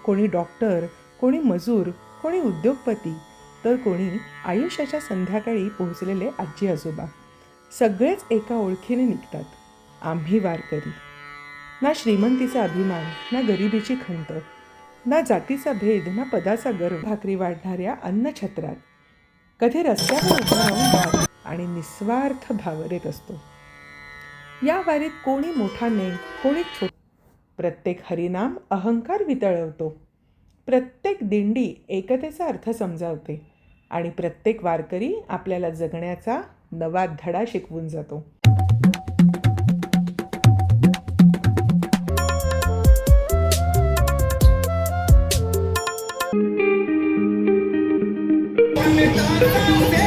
कोणी डॉक्टर, कोणी मजूर, कोणी उद्योगपती, तर कोणी आयुष्याच्या संध्याकाळी पोहोचलेले आजी आजोबा. सगळेच एका ओळखीने निघतात, आम्ही वारकरी. ना श्रीमंतीचा अभिमान, ना गरिबीची खंत, ना जातीचा भेद, ना पदाचा गर्व. भाकरी वाढणाऱ्या अन्नछत्रात कधी रस्त्यावर उभं राहून वार आणि निस्वार्थ भाव देत असतो. या वारीत कोणी मोठा नाही, कोणी छोटा. प्रत्येक हरिनाम अहंकार वितळवतो, प्रत्येक दिंडी एकतेचा अर्थ समजावते आणि प्रत्येक वारकरी आपल्याला जगण्याचा नवा धडा शिकवून जातो. One